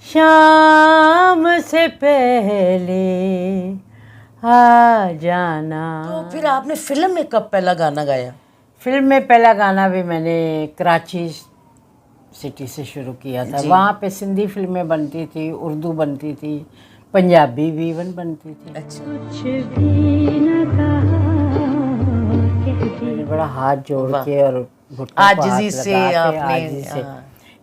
शाम से पहले आ जाना। तो फिर आपने फिल्म में कब पहला गाना गाया? फिल्म में पहला गाना भी मैंने कराची सिटी से शुरू किया था। वहाँ पे सिंधी फिल्में बनती थी, उर्दू बनती थी, पंजाबी भी इवन बनती थी। अच्छा। कुछ भी न कहा, मैंने बड़ा हाथ जोड़ के और घुटनों को हाथ आजिज़ी से लगा के आपने, आजिज़ी से,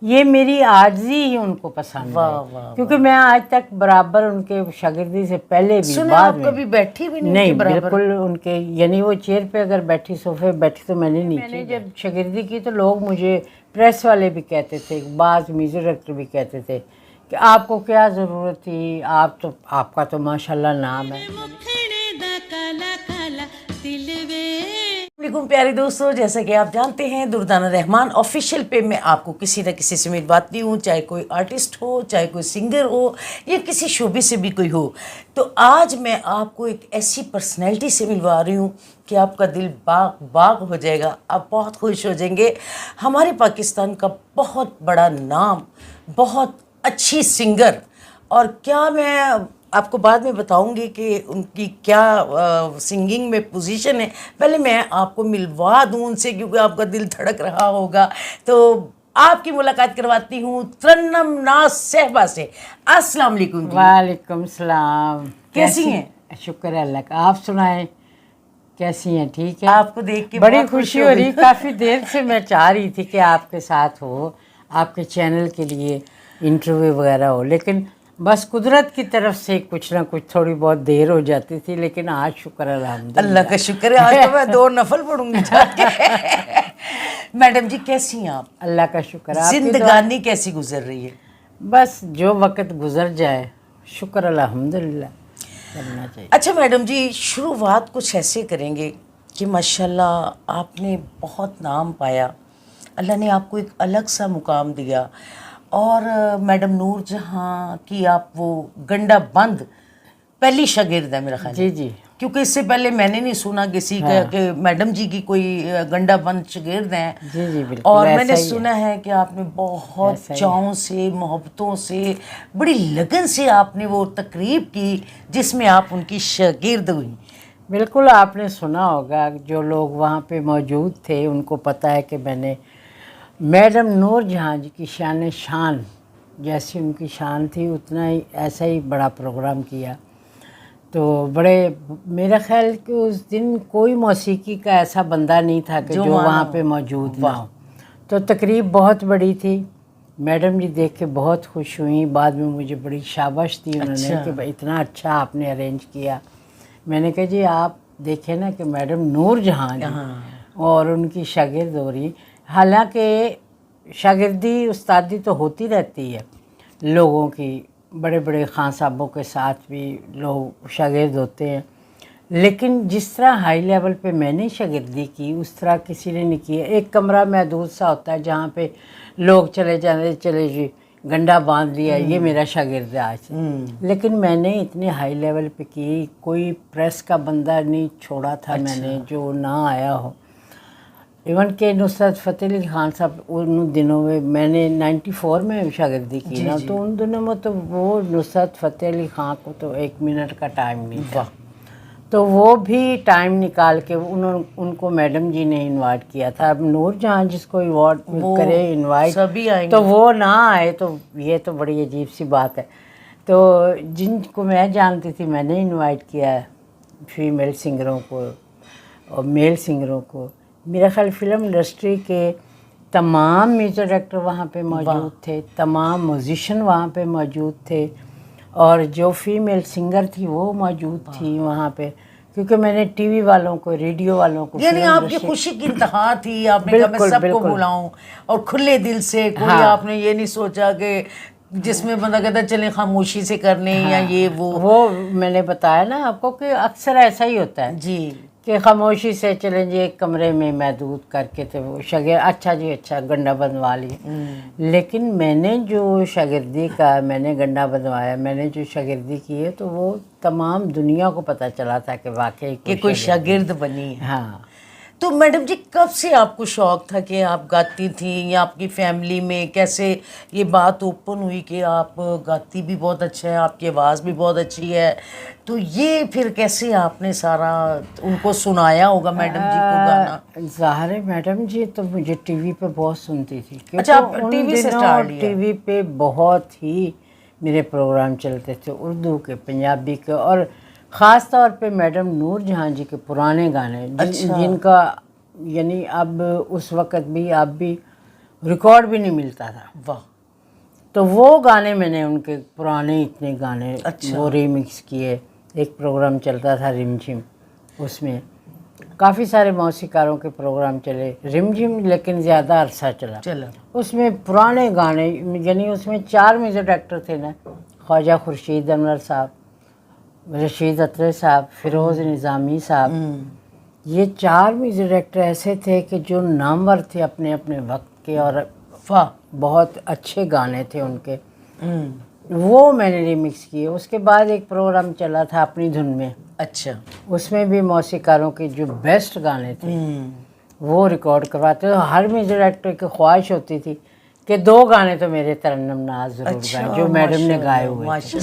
ये मेरी आजिज़ी ही उनको पसंद वाह है। वाह। क्योंकि मैं आज तक बराबर उनके शागिर्दी से पहले भी सुना बाद आप में कभी बैठी भी नहीं नहीं, उनके बराबर? बिल्कुल उनके, यानी वो चेयर पे अगर बैठी, सोफे पे बैठी तो मैंने नीचे। मैंने जब शागिर्दी की तो लोग मुझे, प्रेस वाले भी कहते थे, बाज़ म्यूज़िक डायरेक्टर भी कहते थे कि आपको क्या ज़रूरत थी, आप तो, आपका तो माशाल्लाह नाम है। वालेकुम प्यारे दोस्तों, जैसा कि आप जानते हैं दुर्दाना रहमान ऑफिशियल पे मैं आपको किसी न किसी से मिलवाती हूँ, चाहे कोई आर्टिस्ट हो, चाहे कोई सिंगर हो, या किसी शोबे से भी कोई हो। तो आज मैं आपको एक ऐसी पर्सनैलिटी से मिलवा रही हूँ कि आपका दिल बाग बाग हो जाएगा, आप बहुत खुश हो जाएंगे। हमारे पाकिस्तान का बहुत बड़ा नाम, बहुत अच्छी सिंगर, और क्या मैं आपको बाद में बताऊंगी कि उनकी क्या सिंगिंग में पोजीशन है। पहले मैं आपको मिलवा दूं उनसे, क्योंकि आपका दिल धड़क रहा होगा। तो आपकी मुलाकात करवाती हूँ तरन्नुम नाज सहबा से। अस्सलाम वालेकुम जी। वालेकुम सलाम। कैसी हैं? शुक्र है अल्लाह का, आप सुनाएं कैसी हैं? ठीक है। आपको देख के बड़ी बहुत खुशी हो रही, काफ़ी देर से मैं चाह रही थी कि आपके साथ हो, आपके चैनल के लिए इंटरव्यू वगैरह हो, लेकिन बस कुदरत की तरफ से कुछ ना कुछ थोड़ी बहुत देर हो जाती थी, लेकिन आज शुक्र अल्हम्दुलिल्लाह। अल्लाह का शुक्र है, आज तो मैं 2 नफल पढ़ूंगी जाके। मैडम जी कैसी हैं आप? अल्लाह का शुक्र है। जिंदगानी कैसी गुजर रही है? बस जो वक्त गुजर जाए, शुक्र अल्हम्दुलिल्लाह करना चाहिए। अच्छा मैडम जी, शुरुआत कुछ ऐसे करेंगे कि माशाल्लाह आपने बहुत नाम पाया, अल्लाह ने आपको एक अलग सा मुकाम दिया, और मैडम नूर जहाँ की आप वो गंडा बंद पहली शागिर्द है मेरा ख्याल है। जी जी। क्योंकि इससे पहले मैंने नहीं सुना किसी का कि मैडम जी की कोई गंडा बंद शागिर्द हैं। जी जी बिल्कुल। और मैंने सुना है कि आपने बहुत चाव से, मोहब्बतों से, बड़ी लगन से आपने वो तकरीब की जिसमें आप उनकी शागिर्द हुई। बिल्कुल, आपने सुना होगा, जो लोग वहाँ पे मौजूद थे उनको पता है कि मैंने मैडम नूर जहाँ जी की शान जैसी उनकी शान थी, उतना ही ऐसा ही बड़ा प्रोग्राम किया। तो बड़े, मेरा ख्याल कि उस दिन कोई मौसीकी का ऐसा बंदा नहीं था कि जो वहाँ पे मौजूद ना हो। तो तकरीब बहुत बड़ी थी। मैडम जी देख के बहुत खुश हुई, बाद में मुझे बड़ी शाबाश दी उन्होंने कि भाई इतना अच्छा आपने अरेंज किया। मैंने कहा जी आप देखें ना कि मैडम नूर जहाँ जी और उनकी शागिर्द हो रही, हालांकि शागिर्दी उस्तादी तो होती रहती है लोगों की, बड़े बड़े खान साहबों के साथ भी लोग शागिर्द होते हैं, लेकिन जिस तरह हाई लेवल पे मैंने शागिर्दी की उस तरह किसी ने नहीं किया। एक कमरा महदूद सा होता है जहाँ पे लोग चले जाते, चले जी गंडा बांध लिया, ये मेरा शागिर्द है आज। लेकिन मैंने इतने हाई लेवल पे की, कोई प्रेस का बंदा नहीं छोड़ा था मैंने जो ना आया हो। इवन के नुसरत फ़तेह अली खान साहब, उन दिनों में मैंने 94 में शागिर्दी की ना, तो उन दिनों में तो वो नुसरत फ़तेह अली खान को तो 1 मिनट का टाइम नहीं था। तो वो भी टाइम निकाल के उनको मैडम जी ने इनवाइट किया था। अब नूर जहाँ जिसको अवार्ड करे इनवाइट, सभी आएंगे, तो वो ना आए तो ये तो बड़ी अजीब सी बात है। तो जिनको मैं जानती थी मैंने इनवाइट किया, फीमेल सिंगरों को और मेल सिंगरों को। मेरा ख्याल फिल्म इंडस्ट्री के तमाम म्यूज़िक डायरेक्टर वहाँ पे मौजूद थे, तमाम म्यूजिशियन वहाँ पे मौजूद थे, और जो फीमेल सिंगर थी वो मौजूद थी वहाँ पे, क्योंकि मैंने टीवी वालों को, रेडियो वालों को, यानी आपकी खुशी की इंतहा थी। आपने कहा मैं सबको बुलाऊं, और खुले दिल से कोई आपने ये नहीं सोचा कि जिसमें बंदा कहता चले खामोशी से करने या ये वो मैंने बताया ना आपको कि अक्सर ऐसा ही होता है जी कि खामोशी से चलें जी, एक कमरे में महदूद करके तो वो शागिर्द अच्छा जी अच्छा गंडा बनवा लिए। लेकिन मैंने जो शागिर्दी का मैंने गंडा बनवाया, मैंने जो शागिर्दी की है, तो वो तमाम दुनिया को पता चला था कि वाकई कि कोई शागिर्द बनी है। हाँ। तो मैडम जी कब से आपको शौक था कि आप गाती थी, या आपकी फैमिली में कैसे ये बात ओपन हुई कि आप गाती भी बहुत अच्छा है, आपकी आवाज़ भी बहुत अच्छी है, तो ये फिर कैसे आपने सारा उनको सुनाया होगा मैडम जी को गाना? ज़ाहिर है मैडम जी तो मुझे टीवी पे बहुत सुनती थी, क्योंकि अच्छा, आप उन टीवी से दिनों स्टार्ट किया? टीवी पे बहुत ही मेरे प्रोग्राम चलते थे, उर्दू के, पंजाबी के, और ख़ास तौर पे मैडम नूर जहाँ जी के पुराने गाने अच्छा। जिनका यानी अब उस वक़्त भी अब भी रिकॉर्ड भी नहीं मिलता था। वाह। तो वो गाने मैंने उनके पुराने इतने गाने अच्छा। वो रीमिक्स किए। एक प्रोग्राम चलता था रिमझिम, उसमें काफ़ी सारे मौसीकारों के प्रोग्राम चले रिमझिम, लेकिन ज़्यादा अरसा चला। चलो। उसमें पुराने गाने, यानी उसमें 4 म्यूज़िक डायरेक्टर थे ना, ख्वाजा खुर्शीद अनवर साहब, रशीद अत्रे साहब, फिरोज़ निज़ामी साहब, ये 4 म्यूज़िक डायरेक्टर ऐसे थे कि जो नामवर थे अपने अपने वक्त के, और वाह। बहुत अच्छे गाने थे उनके। वो मैंने रिमिक्स किए। उसके बाद एक प्रोग्राम चला था अपनी धुन में, अच्छा। उसमें भी मौसीकारों के जो बेस्ट गाने थे वो रिकॉर्ड करवाते। तो हर म्यूजिक डायरेक्टर की ख्वाहिश होती थी कि 2 गाने तो मेरे तरन्नुम नाज ज़रूर अच्छा, गाएं, जो मैडम ने गाए हुए थे।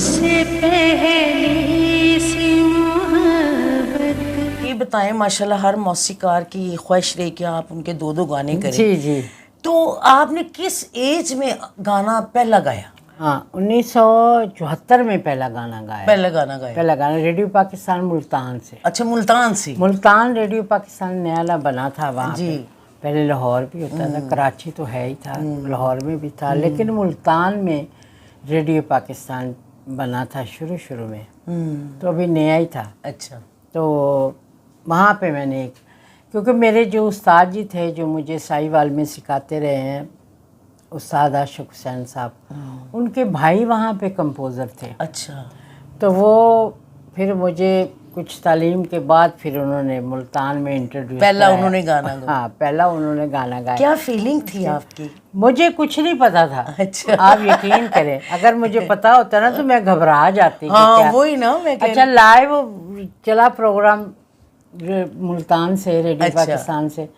ये बताएं, माशाल्लाह हर मौसीकार की ये ख्वाहिश रही कि आप उनके 2-2 गाने करें। जी जी। तो आपने किस एज में गाना पहला गाया? हाँ, 1974 में पहला गाना गाया। पहला गाना गाया? पहला गाना रेडियो पाकिस्तान मुल्तान से। अच्छा, मुल्तान से। मुल्तान रेडियो पाकिस्तान नया बना था वहाँ जी। पे। पहले लाहौर भी होता था, कराची तो है ही था, लाहौर में भी था, लेकिन मुल्तान में रेडियो पाकिस्तान बना था शुरू में, तो अभी नया ही था। अच्छा। तो वहाँ पे मैंने क्योंकि मेरे जो उस्ताद जी थे जो मुझे साहिवाल में सिखाते रहे हैं, उस्ताद आशिक हुसैन साहब, उनके भाई वहाँ पे कंपोज़र थे। अच्छा। तो वो फिर मुझे कुछ तालीम के बाद फिर उन्होंने मुल्तान में इंट्रोड्यूस पहला उन्होंने गाना गाया? हाँ, पहला उन्होंने गाना गाया। क्या फीलिंग थी आपकी? मुझे कुछ नहीं पता था। अच्छा। आप यकीन करें, अगर मुझे पता होता ना तो मैं घबरा जाती कि हाँ, क्या। वही ना मैं कह अच्छा, लाइव चला प्रोग्राम मुल्तान से, रेडियो अच्छा। पाकिस्तान से,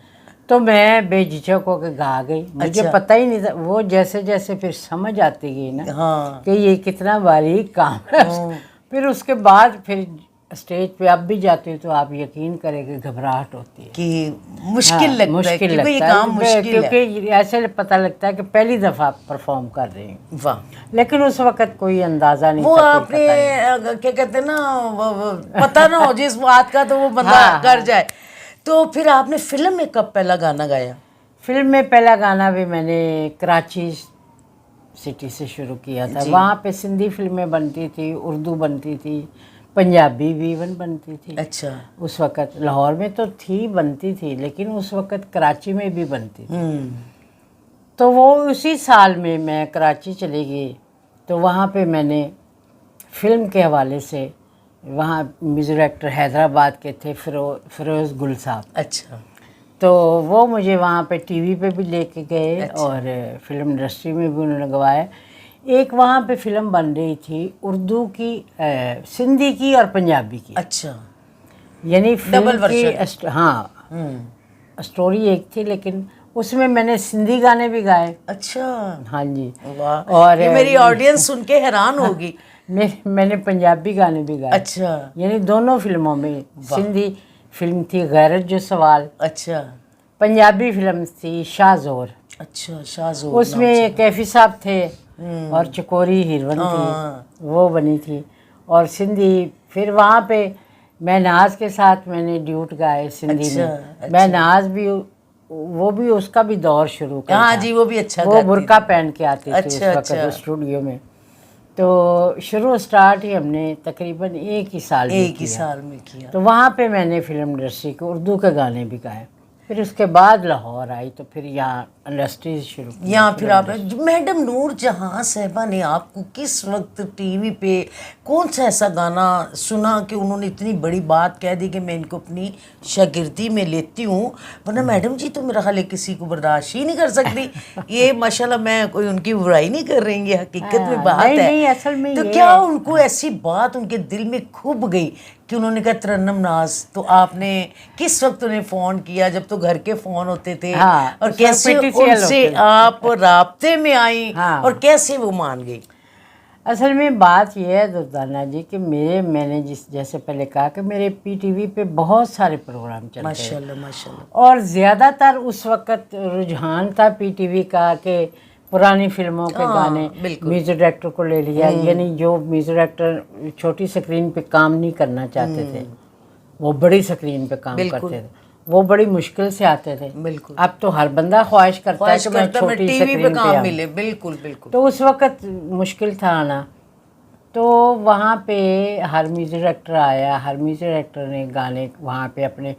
तो मैं बेझिझक होकर गा गई। मुझे अच्छा। पता ही नहीं था। वो जैसे जैसे फिर समझ आती गई ना हाँ। कि ये कितना बारीक काम है। फिर उसके बाद फिर स्टेज पे अब भी जाती हूँ तो आप यकीन करें कि घबराहट होती है कि मुश्किल लगता है, मुश्किल क्योंकि ये लगता काम है, मुश्किल है। क्योंकि ऐसे पता लगता है कि पहली दफ़ा परफॉर्म कर रही हूँ। वाह। लेकिन उस वक्त कोई अंदाज़ा नहीं वो था, कोई आपने पता नहीं। क्या कहते हैं ना, वो पता ना हो जिस बात का तो वो बंदा हाँ, कर जाए। तो फिर आपने फिल्म में कब पहला गाना गाया? फिल्म में पहला गाना भी मैंने कराची सिटी से शुरू किया था। वहाँ पे सिंधी फिल्में बनती थी, उर्दू बनती थी, पंजाबी भी इवन बनती थी। अच्छा। उस वक़्त लाहौर में तो थी, बनती थी, लेकिन उस वक़्त कराची में भी बनती थी। तो वो उसी साल में मैं कराची चली गई, तो वहाँ पे मैंने फिल्म के हवाले से, वहाँ म्यूज़िक डायरेक्टर हैदराबाद के थे फिरोज़ गुल साहब। अच्छा। तो वो मुझे वहाँ पे टीवी पे भी लेके गए और फिल्म इंडस्ट्री में भी उन्होंने गवाया। एक वहाँ पे फिल्म बन रही थी उर्दू की, सिंधी की और पंजाबी की। अच्छा। यानी डबल फिल्म की हाँ, स्टोरी एक थी, लेकिन उसमें मैंने सिंधी गाने भी गाए। अच्छा। हाँ जी। वाह। और ये मेरी ऑडियंस सुन के हैरान होगी। मैंने पंजाबी गाने भी गाए। अच्छा। यानी दोनों फिल्मों में। सिंधी फिल्म थी गैरत जो सवाल, अच्छा। पंजाबी फिल्म थी शाहज़ोर। अच्छा, शाहज़ोर। उसमें कैफी साहब थे और चकोरी हीरोइन थी, वो बनी थी। और सिंधी फिर वहाँ पे मैं नाज के साथ मैंने ड्यूट गाए सिंधी में। मैं नाज भी, वो भी उसका भी दौर शुरू कर। हाँ जी, वो भी अच्छा वो बुर्का पहन के आती थी उस वक्त स्टूडियो में। तो शुरू स्टार्ट ही हमने तकरीबन एक ही साल में किया। तो वहाँ पे मैंने फिल्म इंडस्ट्री के उर्दू के गाने भी गाए। फिर उसके बाद लाहौर आई, तो फिर यहाँ इंडस्ट्री शुरू की। या फिर आप मैडम नूर जहाँ साहिबा ने आपको किस वक्त टीवी पे कौन सा ऐसा गाना सुना कि उन्होंने इतनी बड़ी बात कह दी कि मैं इनको अपनी शागिर्दी में लेती हूँ, वरना मैडम जी तो मेरा ख्याल है किसी को बर्दाश्त ही नहीं कर सकती। ये माशाल्लाह, मैं कोई उनकी बुराई नहीं कर रही, ये हकीकत में बात नहीं, है। नहीं, असल में तो ये क्या उनको ऐसी बात उनके दिल में खूब गई कि उन्होंने कहा तरन्नुम नाज, तो आपने किस वक्त उन्हें फ़ोन किया, जब तो घर के फ़ोन होते थे, हाँ, और उस वक्त कैसे PTCL उनसे होते थे। आप राब्ते में आई, हाँ। और कैसे वो मान गई? असल में बात यह है दुर्दाना जी कि मैंने जैसे पहले कहा कि मेरे पीटीवी पे बहुत सारे प्रोग्राम चलते हैं माशाल्लाह माशाल्लाह। और ज़्यादातर उस वक्त रुझान था पीटीवी का कि पुरानी फिल्मों के गाने, बिल्कुल। म्यूजिक डायरेक्टर को ले लिया, यानी जो म्यूजिक डायरेक्टर छोटी स्क्रीन पे काम नहीं करना चाहते थे वो बड़ी स्क्रीन पे काम बिल्कुल। करते थे, वो बड़ी मुश्किल से आते थे। बिल्कुल। अब तो हर बंदा ख्वाहिश करता है कि मैं छोटी टीवी स्क्रीन पे पे काम आऊं। मिले, बिल्कुल बिल्कुल। तो उस वक्त मुश्किल था आना, तो वहाँ पे हर म्यूजिक डायरेक्टर आया, हर म्यूजिक डायरेक्टर ने गाने वहाँ पे अपने,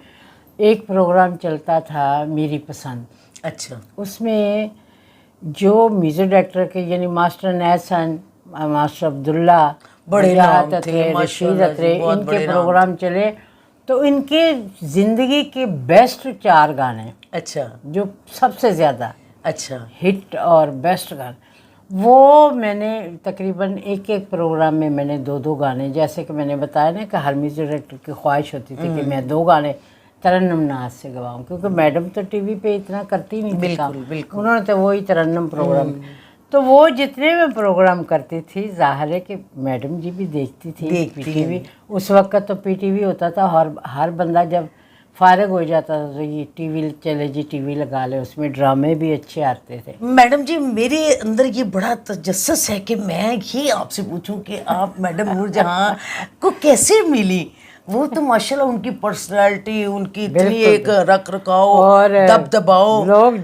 एक प्रोग्राम चलता था मेरी पसंद, अच्छा। उसमें जो म्यूजिक डायरेक्टर के यानी मास्टर नैसन, मास्टर अब्दुल्ला, बड़े वजाहत नाम थे, अतरे, रशीद माशाल्लाह जी, अतरे, बहुत इनके बड़े नाम प्रोग्राम चले, तो इनके ज़िंदगी के बेस्ट 4 गाने अच्छा जो सबसे ज़्यादा अच्छा हिट और बेस्ट गाने, वो मैंने तकरीबन एक एक प्रोग्राम में मैंने 2-2 गाने, जैसे कि मैंने बताया ना कि हर म्यूजिक डायरेक्टर की ख्वाहिश होती थी कि मैं 2 गाने तरन्नुम नाज से गवाऊँ, क्योंकि मैडम तो टीवी पे इतना करती नहीं थी काम, बिल्कुल। उन्होंने तो वही तरन्नुम प्रोग्राम, तो वो जितने में प्रोग्राम करती थी जाहिर है कि मैडम जी भी देखती थी पीटीवी। उस वक्त तो पीटीवी होता था, हर बंदा जब फारिग हो जाता था तो ये टीवी चले जी, टीवी लगा ले, उसमें ड्रामे भी अच्छे आते थे। मैडम जी, मेरे अंदर ये बड़ा तजस्सुस है कि मैं ये आपसे पूछूं कि आप मैडम नूरजहां को कैसे मिली? वो तो माशाल्लाह उनकी पर्सनालिटी, उनकी इतनी एक रख रखाव और दबदबाओ, लोग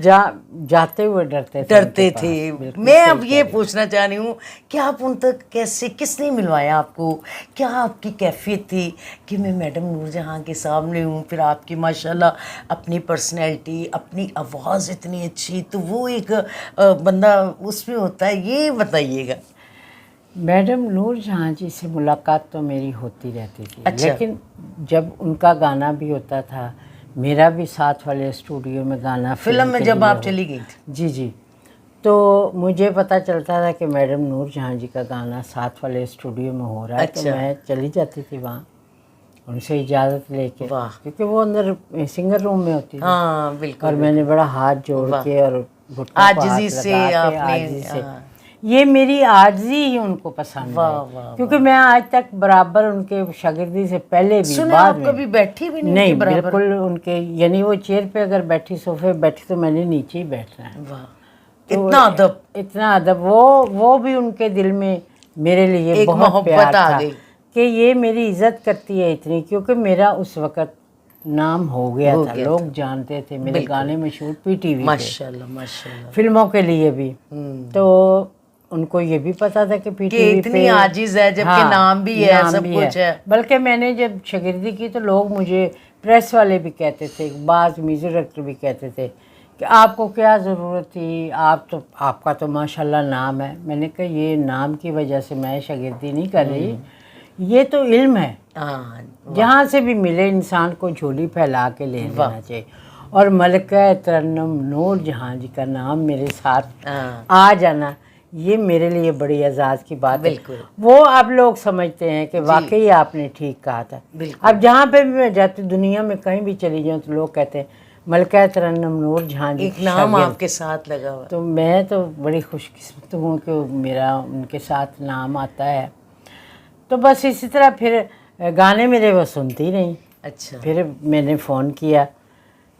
जाते हुए डरते थे। मैं अब ये पूछना चाह रही हूँ कि आप उन तक कैसे, किसने मिलवाया आपको? क्या आपकी कैफियत थी कि मैं मैडम नूरजहां के सामने हूँ, फिर आपकी माशाल्लाह अपनी पर्सनैलिटी, अपनी आवाज़ इतनी अच्छी, तो वो एक बंदा उसमें होता है, ये बताइएगा। मैडम नूरजहां जी से मुलाकात तो मेरी होती रहती थी। अच्छा। लेकिन जब उनका गाना भी होता था, मेरा भी साथ वाले स्टूडियो में गाना फिल्म में जब आप चली गई थी? जी जी, तो मुझे पता चलता था कि मैडम नूरजहां जी का गाना साथ वाले स्टूडियो में हो रहा है। अच्छा। तो मैं चली जाती थी वहाँ उनसे इजाज़त लेके, वाह। क्योंकि वो अंदर सिंगर रूम में होती थी। हाँ बिल्कुल। और मैंने बड़ा हाथ जोड़ के और घुटनों को आजिज़ी हाथ से लगा के, आपने, आजिज़ी से, ये मेरी आजिज़ी ही उनको पसंद वाह, है, वाह, क्योंकि मैं आज तक बराबर उनके शागिर्दी से पहले भी सुना बाद आप में कभी बैठी भी नहीं नहीं, उनके बराबर? बिल्कुल उनके, यानी वो चेयर पे अगर बैठी, सोफे बैठी, तो मैंने नीचे ही बैठना है। वाह, तो इतना अदब, इतना अदब, वो भी उनके दिल में मेरे लिए एक बहुत मोहब्बत प्यार आ था गई कि ये मेरी इज्जत करती है इतनी, क्योंकि मेरा उस वक्त नाम हो गया था, लोग जानते थे, मेरे गाने मशहूर पीटीवी पे, माशाल्लाह माशाल्लाह, फिल्मों के लिए भी। तो उनको ये भी पता था कि पीटीवी इतनी पे आजिज़ है, जबकि नाम भी है, सब कुछ है। बल्कि मैंने जब शागिर्दी की तो लोग मुझे, प्रेस वाले भी कहते थे, बाज़ म्यूजिक डायरेक्टर भी कहते थे कि आपको क्या ज़रूरत थी, आपका तो माशाल्लाह नाम है। मैंने कहा ये नाम की वजह से मैं शागिर्दी नहीं कर रही, ये तो इल्म है, जहाँ से भी मिले इंसान को झोली फैला के ले लेना चाहिए। और मलका तरन्नुम नूरजहां जी का नाम मेरे साथ आ जाना, ये मेरे लिए बड़ी एजाज़ की बात है। वो अब लोग समझते हैं कि वाकई आपने ठीक कहा था। अब जहाँ पे भी मैं जाती, दुनिया में कहीं भी चली जाऊँ, तो लोग कहते हैं मलका तरन्नुम नूरजहां जी, एक नाम आपके साथ लगा हुआ। तो मैं तो बड़ी खुशकिस्मत हूँ कि मेरा उनके साथ नाम आता है। तो बस इसी तरह फिर गाने मेरे वो सुनती रही। अच्छा। फिर मैंने फ़ोन किया,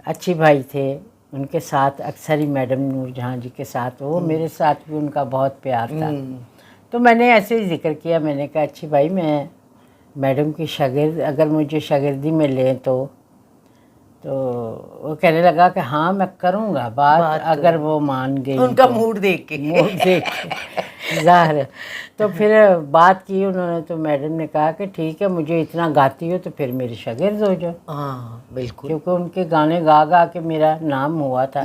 अच्छी भाई थे, उनके साथ अक्सर ही मैडम नूरजहां जी के साथ, वो मेरे साथ भी उनका बहुत प्यार था। तो मैंने ऐसे ही जिक्र किया, मैंने कहा अच्छी भाई मैं मैडम की शागिर्द, अगर मुझे शागिर्दी में लें तो वो कहने लगा कि हाँ मैं करूँगा बात अगर वो मान गई, उनका तो मूड देख के ज़ाहिर है। तो फिर बात की उन्होंने, तो मैडम ने कहा कि ठीक है, मुझे इतना गाती हो तो फिर मेरी शागिर्द हो जाओ। हाँ बिल्कुल, क्योंकि उनके गाने गा गा के मेरा नाम हुआ था।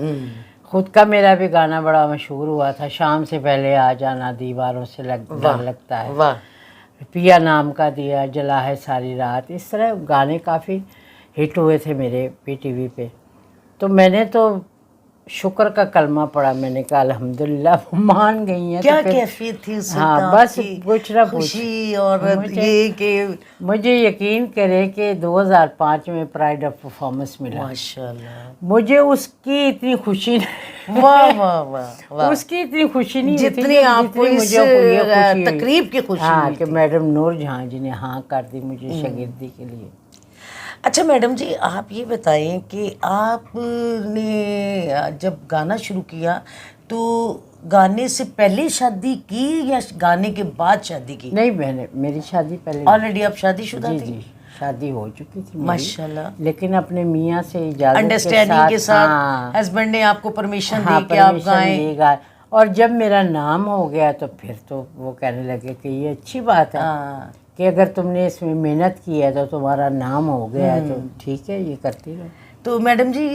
खुद का मेरा भी गाना बड़ा मशहूर हुआ था, शाम से पहले आ जाना, दीवारों से डर लगता है, वाह, पिया नाम का दिया, जला है सारी रात, इस तरह गाने काफ़ी हिट हुए थे मेरे पीटीवी पे। तो मैंने तो शुक्र का कलमा पढ़ा, मैंने कहा अल्हम्दुलिल्लाह मान गई हैं। क्या तो फिर कैफियत थी उस हाँ वक्त बस आपकी? कुछ ना कुछ खुशी और मुझे ये कि मुझे यकीन करे कि 2005 में प्राइड ऑफ परफॉर्मेंस मिला, माशाल्लाह, मुझे उसकी इतनी खुशी वाह वाह वाह वाह, उसकी इतनी खुशी नहीं हुई थी जितनी आपको जितनी इस मुझे ये खुशी हुई। तकरीब की खुशी हाँ हुई कि थी। मैडम नूर जहाँ जी ने हाँ कर दी मुझे शागिर्दी के लिए। अच्छा मैडम जी, आप ये बताएं कि आपने जब गाना शुरू किया तो गाने से पहले शादी की या गाने के बाद शादी की? नहीं, मैंने मेरी शादी पहले ऑलरेडी आप शादीशुदा जी थी? जी शादी हो चुकी थी मेरी, माशाल्लाह, लेकिन अपने मियाँ से इजाज़त अंडरस्टैंडिंग के साथ हाँ, हस्बैंड ने आपको परमिशन हाँ दी कि आप परमिशन गाएं? देगा। और जब मेरा नाम हो गया तो फिर तो वो कहने लगे कि ये अच्छी बात है हाँ, कि अगर तुमने इसमें मेहनत की है तो तुम्हारा नाम हो गया है, तो ठीक है ये करती रहो। तो मैडम जी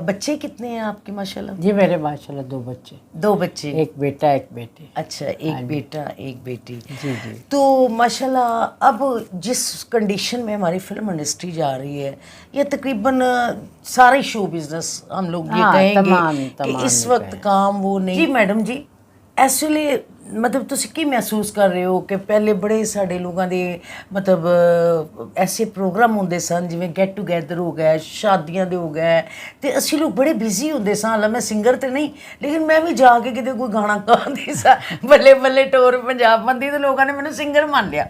बच्चे कितने हैं आपके माशाल्लाह? जी मेरे माशाल्लाह 2 बच्चे, 2 बच्चे? एक बेटा एक बेटी। अच्छा, एक बेटा एक बेटी। जी जी। तो माशाल्लाह अब जिस कंडीशन में हमारी फिल्म इंडस्ट्री जा रही है, ये तकरीबन सारे शो बिजनेस हम लोग ये हाँ, कहेंगे तमाम कि इस ही वक्त काम वो नहीं। जी मैडम जी, ਐਸਲੇ ਮਤਲਬ ਤੁਸੀਂ ਕੀ ਮਹਿਸੂਸ ਕਰ ਰਹੇ ਹੋ ਕਿ ਪਹਿਲੇ ਬੜੇ ਸਾਡੇ ਲੋਕਾਂ ਦੇ ਮਤਲਬ ਐਸੇ ਪ੍ਰੋਗਰਾਮ ਹੁੰਦੇ ਸਨ ਜਿਵੇਂ ਗੈਟ ਟੂਗੇਦਰ ਹੋ ਗਿਆ, ਸ਼ਾਦੀਆਂ ਦੇ ਹੋ ਗਏ, ਤੇ ਅਸੀਂ ਲੋਕ ਬੜੇ ਬਿਜ਼ੀ ਹੁੰਦੇ ਸਾਂ। ਹਾਲਾਂ ਮੈਂ ਸਿੰਗਰ ਤੇ ਨਹੀਂ, ਲੇਕਿਨ ਮੈਂ ਵੀ ਜਾ ਕੇ ਕਿਤੇ ਕੋਈ ਗਾਣਾ ਗਾਉਂਦੀ ਸਾਂ, ਬੱਲੇ ਬੱਲੇ ਟੋਰ ਪੰਜਾਬ ਬੰਦੀ, ਤੇ ਲੋਕਾਂ ਨੇ ਮੈਨੂੰ ਸਿੰਗਰ ਮੰਨ ਲਿਆ।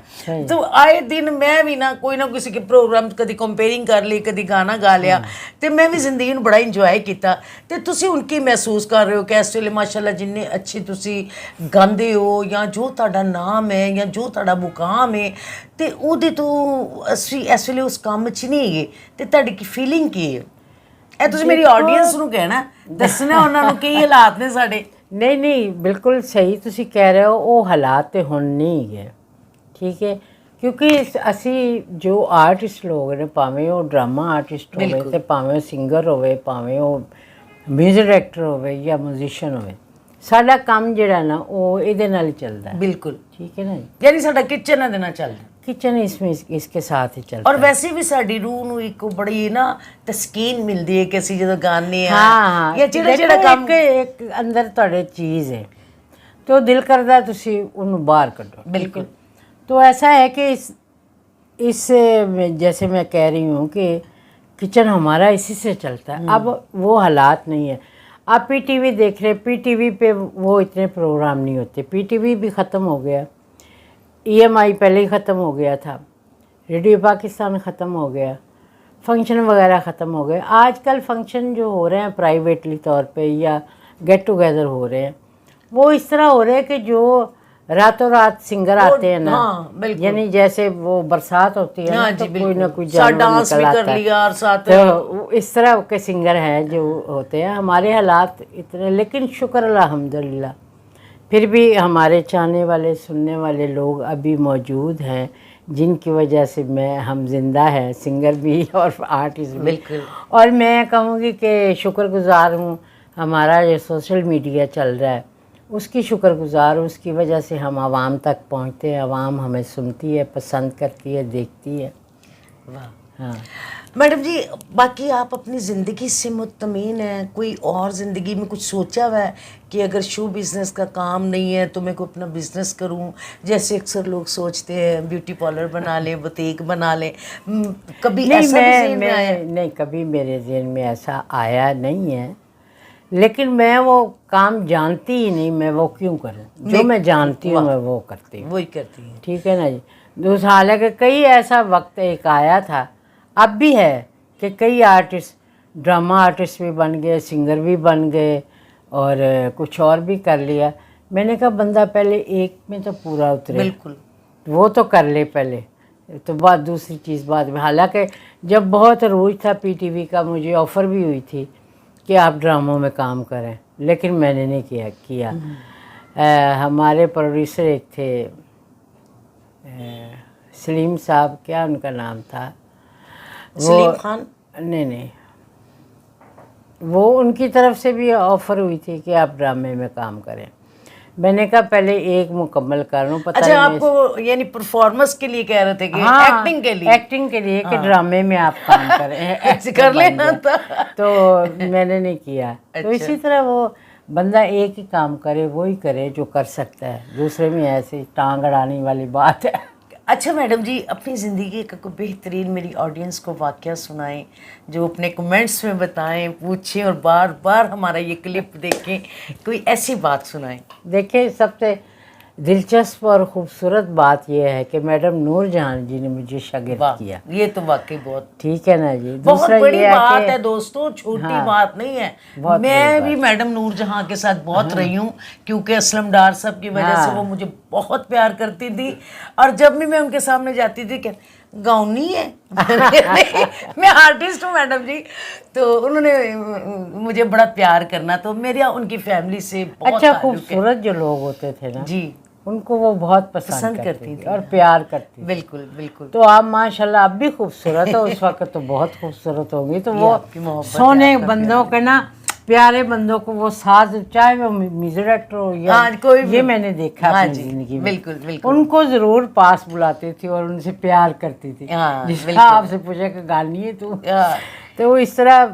तो आए दिन मैं भी ना किसी के प्रोग्राम कभी कंपेयरिंग कर ली, कभी गाना गा लिया, तो मैं भी जिंदगी ਨੂੰ बड़ा इंजॉय किया। तो तुसी ਹੁਣ ਕੀ ਮਹਿਸੂਸ ਕਰ ਰਹੇ ਹੋ ਕਿ ਇਸ ਵੇਲੇ ਮਾਸ਼ਾਅੱਲਾ ਜਿੰਨੇ ਅੱਛੇ ਤੁਸੀਂ ਗਾਉਂਦੇ ਹੋ ਜਾਂ ਜੋ ਤੁਹਾਡਾ ਨਾਮ ਹੈ ਜਾਂ ਜੋ ਤੁਹਾਡਾ ਮੁਕਾਮ ਹੈ, ਤੇ ਉਹਦੇ ਤੋਂ ਅਸੀਂ ਇਸ ਵੇਲੇ ਉਸ ਕੰਮ 'ਚ ਨਹੀਂ ਹੈਗੇ, ਤੇ ਤੁਹਾਡੀ ਕੀ ਫੀਲਿੰਗ ਕੀ ਹੈ? ਇਹ ਤੁਸੀਂ ਮੇਰੀ ਆਡੀਅנס ਨੂੰ ਕਹਿਣਾ, ਦੱਸਣਾ ਉਹਨਾਂ ਨੂੰ ਕੀ ਹਾਲਾਤ ਨੇ ਸਾਡੇ। नहीं नहीं बिल्कुल सही तुसी कह रहे हो, वो हालात तो हुण नहीं है, ठीक है, क्योंकि असी जो आर्टिस्ट लोग ने, भावें वो ड्रामा आर्टिस्ट होवे ते भावें वो सिंगर होवे, भावें वो म्यूजिक डायरैक्टर होवे या म्यूजिशियन होवे, साडा काम जिहड़ा ना वो इहदे नाल ही चलदा है। बिल्कुल, ठीक है ना, यानी साडा किचन ਇਹਦੇ ਨਾਲ ਚੱਲਦਾ, किचन इसमें इसके साथ ही चलता और वैसे भी साडी रूह ਨੂੰ ਇੱਕ ਬੜੀ ਨਾ ਤਸਕੀਨ ਮਿਲਦੀ ਹੈ ਕਿ ਅਸੀਂ ਜਦੋਂ ਗਾਣੇ ਆ हाँ ਜਾਂ ਜਿਹੜਾ ਜਿਹੜਾ ਕੰਮ एक अंदर तुहाडे चीज़ है तो दिल करदा तुसी उन्हें बाहर कड्डो। बिल्कुल। तो ऐसा है कि इस जैसे मैं कह रही हूँ कि किचन हमारा इसी से चलता है। अब वो हालात नहीं है। आप पीटीवी देख रहे, पीटीवी पे वो इतने प्रोग्राम नहीं होते, पीटीवी भी ख़त्म हो गया, EMI पहले ही ख़त्म हो गया था, रेडियो पाकिस्तान ख़त्म हो गया, फंक्शन वगैरह ख़त्म हो गए। आजकल फंक्शन जो हो रहे हैं प्राइवेटली तौर पे या गेट टुगेदर हो रहे हैं, वो इस तरह हो रहे हैं कि जो रातों रात सिंगर आते हैं ना, हाँ, बिल्कुल। यानी जैसे वो बरसात होती है हाँ ना, जी, तो कोई ना कोई साथ जानवर डांस भी निकल कर आता है, लिया और साथ तो इस तरह के सिंगर हैं जो होते हैं। हमारे हालात इतने, लेकिन शुक्र अल्हम्दुलिल्लाह फिर भी हमारे चाहने वाले सुनने वाले लोग अभी मौजूद हैं, जिनकी वजह से हम जिंदा हैं, सिंगर भी और आर्टिस्ट भी। बिल्कुल। और मैं कहूँगी कि शुक्रगुजार हूँ, हमारा जो सोशल मीडिया चल रहा है उसकी शुक्रगुजार हूँ, उसकी वजह से हम आवाम तक पहुँचते हैं, आवाम हमें सुनती है, पसंद करती है, देखती है। वाह। हाँ मैडम जी, बाकी आप अपनी ज़िंदगी से मुतमईन हैं? कोई और ज़िंदगी में कुछ सोचा हुआ है कि अगर शो बिज़नेस का काम नहीं है तो मैं को अपना बिज़नेस करूं? जैसे अक्सर लोग सोचते हैं ब्यूटी पार्लर बना लें, बुटीक बना लें, कभी नहीं, ऐसा भी ज़हन में आया? नहीं, कभी मेरे ज़हन में ऐसा आया नहीं है, लेकिन मैं वो काम जानती ही नहीं, मैं वो क्यों करूं? जो मैं जानती हूँ मैं वो करती हूँ। वही करती हैं। ठीक है ना जी। दूसरा, हालांकि कई ऐसा वक्त एक आया था, अब भी है, कि कई आर्टिस्ट ड्रामा आर्टिस्ट भी बन गए, सिंगर भी बन गए और कुछ और भी कर लिया। मैंने कहा बंदा पहले एक में तो पूरा उतरे, बिल्कुल, वो तो कर ले पहले, तो बात दूसरी चीज़ बाद में। हालांकि जब बहुत अरूज था पीटीवी का, मुझे ऑफ़र भी हुई थी कि आप ड्रामों में काम करें, लेकिन मैंने नहीं किया। हमारे प्रोड्यूसर एक थे सलीम साहब, क्या उनका नाम था, सलीम खान? नहीं, वो उनकी तरफ से भी ऑफ़र हुई थी कि आप ड्रामे में काम करें। मैंने कहा पहले एक मुकम्मल कर लूँ, पता अच्छा, नहीं आपको यानी परफॉर्मेंस के लिए कह रहे थे कि हाँ, एक्टिंग के लिए? एक्टिंग के लिए कि ड्रामे में आप काम करें, ऐसे एक्टर कर बन लेना जाए। था। तो मैंने नहीं किया। तो अच्छा। इसी तरह वो बंदा एक ही काम करे, वो ही करे जो कर सकता है, दूसरे में ऐसे टांग अड़ाने वाली बात है। अच्छा मैडम जी, अपनी ज़िंदगी का कोई बेहतरीन मेरी ऑडियंस को वाक़या सुनाएं, जो अपने कमेंट्स में बताएं, पूछें और बार बार हमारा ये क्लिप देखें, कोई ऐसी बात सुनाएं। देखिए, सबसे दिलचस्प और ख़ूबसूरत बात यह है कि मैडम नूरजहां जी ने मुझे शागिर्द वाह, किया। ये तो वाकई बहुत ठीक है ना जी। बहुत दूसरा बड़ी ये बात कि है दोस्तों, छोटी हाँ, बात नहीं है। बहुत बड़ी मैं भी बात। मैडम नूरजहां के साथ बहुत रही हूँ, क्योंकि असलम डार साहब की वजह से हाँ। वो मुझे बहुत प्यार करती थी। और जब भी मैं उनके सामने जाती थी, क्या गाउनी है? नहीं, मैं आर्टिस्ट हूँ मैडम जी। तो उन्होंने मुझे बड़ा प्यार करना, तो मेरा उनकी फैमिली से बहुत अच्छा, ताल्लुक है। खूबसूरत जो लोग होते थे ना, जी, उनको वो बहुत पसंद पसंद करती करती थी थी, और हाँ। प्यार करती थी। बिल्कुल बिल्कुल। तो आप माशाल्लाह आप भी खूबसूरत हो, उस वक्त तो बहुत खूबसूरत होंगी। तो ये वो आपकी मोहब्बत है, सोने आपका बंदों प्यार के ना, प्यारे बंदों को वो साथ, चाहे वो म्यूजिक डायरेक्टर हो या हाँ, कोई भी ये हो। मैंने देखा हाँ अपनी जी, ज़िंदगी में, बिल्कुल बिल्कुल। उनको ज़रूर पास बुलाती थी और उनसे प्यार करती थी। हाँ, जिसका बिल्कुल। आपसे पूछा कि गानी है तू, हाँ, तो वो इस तरह,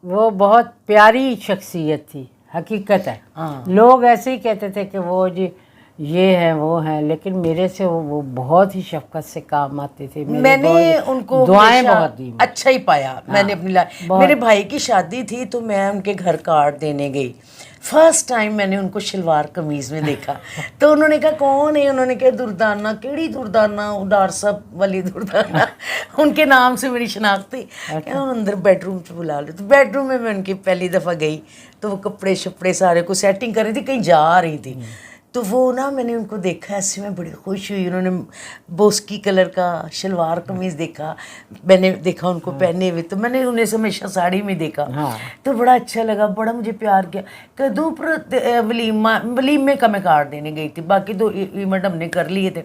वो बहुत प्यारी शख्सियत थी, हकीकत है। हाँ। लोग ऐसे ही कहते थे कि वो जी ये है वो है, लेकिन मेरे से वो बहुत ही शफकत से काम आते थे। मैंने उनको दुआएं हमेशा बहुत दी मुझे। अच्छा ही पाया। मैंने अपनी लाइफ, बहुत। मेरे भाई की शादी थी तो मैं उनके घर कार्ड देने गई। फर्स्ट टाइम मैंने उनको शलवार कमीज में देखा। तो उन्होंने कहा कौन है? उन्होंने कहा दुर्दाना। केड़ी दुर्दाना? उडार साहब वाली दुर्दाना। उनके नाम से मेरी शनाख्त थी। क्या अंदर बेडरूम से बुला लो। तो बेडरूम में मैं उनकी पहली दफ़ा गई तो वो कपड़े शपड़े सारे को सेटिंग कर रही थी, कहीं जा रही थी। तो वो ना, मैंने उनको देखा ऐसे, मैं बड़ी खुश हुई। उन्होंने बोस्की कलर का शलवार कमीज़ देखा, मैंने देखा उनको पहने हुए। तो मैंने उन्हें हमेशा साड़ी में देखा। हाँ। तो बड़ा अच्छा लगा, बड़ा मुझे प्यार किया। कदों पर वलीमे का मैं कार्ड देने गई थी, बाकी दो इवेंट हमने कर लिए थे।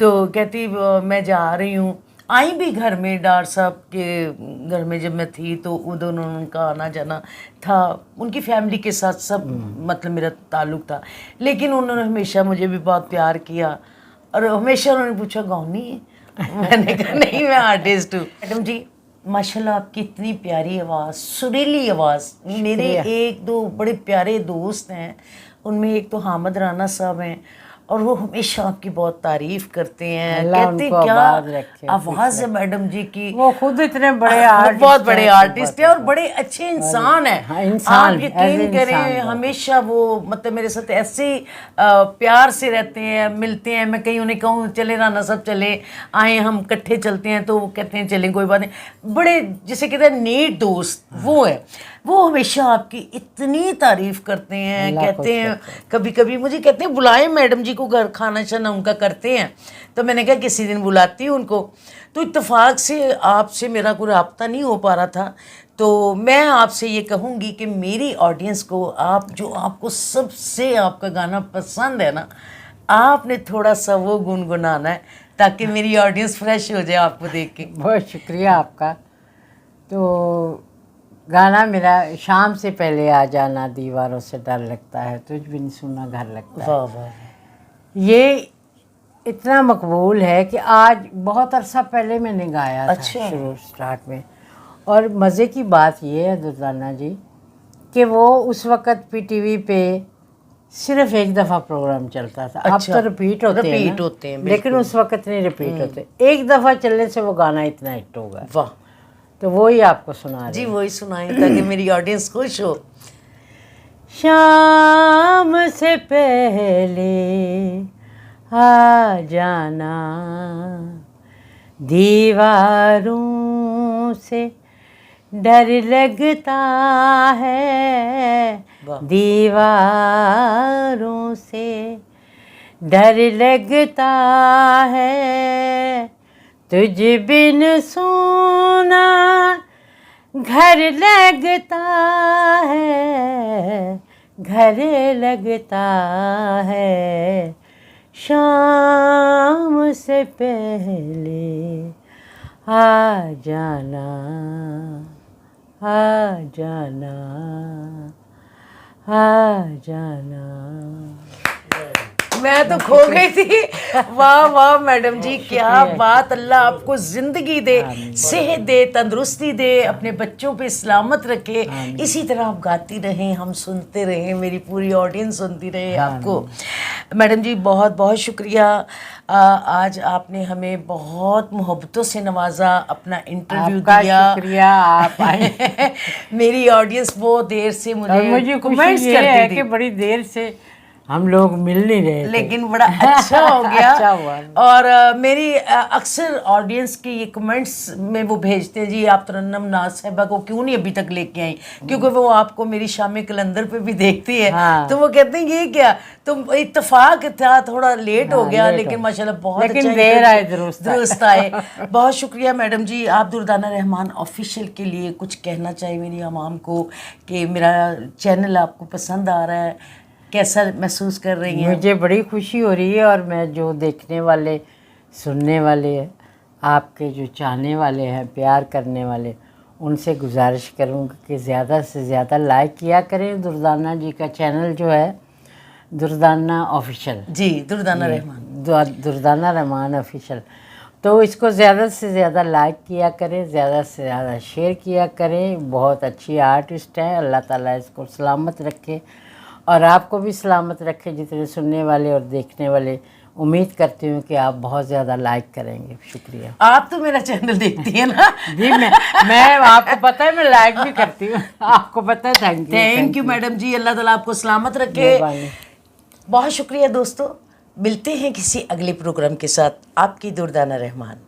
तो कहती मैं जा रही हूँ। आई भी घर में, डार साहब के घर में जब मैं थी तो उधर उनका आना जाना था, उनकी फैमिली के साथ सब मतलब मेरा ताल्लुक़ था। लेकिन उन्होंने हमेशा मुझे भी बहुत प्यार किया और हमेशा उन्होंने पूछा गाउनी है? मैंने कहा नहीं, मैं आर्टिस्ट हूँ। मैडम जी माशाल्लाह, आपकी इतनी प्यारी आवाज़, सुरीली आवाज़। मेरे एक दो बड़े प्यारे दोस्त हैं, उनमें एक तो हामिद राना साहब हैं, और वो हमेशा आपकी बहुत तारीफ करते हैं। अल्लाह कहते उनको क्या आबाद रखे, आवाज़ है मैडम जी की। वो खुद इतने बड़े आर्टिस्ट, बहुत बड़े आर्टिस्ट हैं और बड़े अच्छे इंसान हैं। हाँ, इंसान, आप यकीन ऐसे करें, इंसान हमेशा वो मतलब मेरे साथ ऐसे प्यार से रहते हैं, मिलते हैं। मैं कहीं उन्हें कहूँ चले राना साहब चले आए, हम इकट्ठे चलते हैं, तो वो कहते हैं चलें, कोई बात नहीं। बड़े जिसे कहते हैं नेक दोस्त वो है। वो हमेशा आपकी इतनी तारीफ करते हैं, कहते हैं कभी कभी मुझे कहते हैं बुलाएं मैडम जी को घर, खाना शाना उनका करते हैं। तो मैंने कहा किसी दिन बुलाती हूँ उनको। तो इत्तेफाक से आपसे मेरा कोई रब्ता नहीं हो पा रहा था, तो मैं आपसे ये कहूँगी कि मेरी ऑडियंस को आप, जो आपको सबसे आपका गाना पसंद है ना, आपने थोड़ा सा वो गुनगुनाना है ताकि मेरी ऑडियंस फ्रेश हो जाए आपको देख के। बहुत शुक्रिया आपका। तो गाना मेरा शाम से पहले आ जाना, दीवारों से डर लगता है, तुझ बिन सुना घर लगता है। वाह वाह। ये इतना मकबूल है कि आज बहुत अरसा पहले मैंने गाया था। अच्छा। शुरू स्टार्ट में। और मज़े की बात ये है दुर्दाना जी कि वो उस वक़्त PTV पे सिर्फ एक दफ़ा प्रोग्राम चलता था। अब अच्छा, तो रिपीट होते हैं रिपीट ना, होते हैं, लेकिन उस वक़्त नहीं रिपीट होते। एक दफ़ा चलने से वो गाना इतना हिट हो गया। वाह तो वो ही आपको सुना रहे जी, हैं। वही सुनाएं ताकि मेरी ऑडियंस खुश हो। शाम से पहले आ जाना, दीवारों से डर लगता है, वाह। दीवारों से डर लगता है, तुझ बिन सोना घर लगता है, घर लगता है, शाम से पहले आ जाना, आ जाना, आ जाना। मैं तो खो गई थी। वाह वाह मैडम जी, क्या बात। अल्लाह आपको जिंदगी दे, सेहत दे, तंदुरुस्ती दे, अपने बच्चों पे सलामत रखे। इसी तरह आप गाती रहें, हम सुनते रहें, मेरी पूरी ऑडियंस सुनती रहे आपको। मैडम जी बहुत बहुत शुक्रिया। आज आपने हमें बहुत मोहब्बतों से नवाजा, अपना इंटरव्यू आपका दिया। शुक्रिया, आप आए। मेरी ऑडियंस बहुत देर से और मुझे खुशी कमेंट्स ये है करती कि थी, बड़ी देर से हम लोग मिल नहीं रहे थे। लेकिन बड़ा अच्छा हो गया। अच्छा हुआ। और मेरी अक्सर ऑडियंस की ये कमेंट्स में वो भेजते हैं, जी आप तरन्नुम नाज साहिबा को क्यों नहीं अभी तक लेके आई, क्योंकि वो आपको मेरी शाम कलंदर पे भी देखती है। हाँ। तो वो कहते हैं ये क्या, तो इत्तेफाक था, थोड़ा लेट हो गया, लेकिन माशाल्लाह बहुत लेकिन अच्छा देर आए दुरुस्त आए। बहुत शुक्रिया मैडम जी। आप दुर्दाना रहमान ऑफिशियल के लिए कुछ कहना चाहिए मेरी आवाम को, कि मेरा चैनल आपको पसंद आ रहा है, कैसा महसूस कर रही हैं? मुझे बड़ी खुशी हो रही है, और मैं जो देखने वाले, सुनने वाले, आपके जो चाहने वाले हैं, प्यार करने वाले, उनसे गुजारिश करूँगी कि ज़्यादा से ज़्यादा लाइक किया करें दुर्दाना जी का चैनल जो है, दुर्दाना ऑफिशियल। जी, दुर्दाना रहमान, दुर्दाना रहमान ऑफिशियल। तो इसको ज़्यादा से ज़्यादा लाइक किया करें, ज़्यादा से ज़्यादा शेयर किया करें। बहुत अच्छी आर्टिस्ट है, अल्लाह ताला इसको सलामत रखे और आपको भी सलामत रखे, जितने सुनने वाले और देखने वाले। उम्मीद करती हूँ कि आप बहुत ज़्यादा लाइक करेंगे। शुक्रिया। आप तो मेरा चैनल देखती है ना? जी, मैं आपको पता है, मैं लाइक भी करती हूँ। आपको पता है। थैंक यू मैडम जी, अल्लाह ताला आपको सलामत रखे। बहुत शुक्रिया दोस्तों, मिलते हैं किसी अगले प्रोग्राम के साथ। आपकी दुर्दाना रहमान।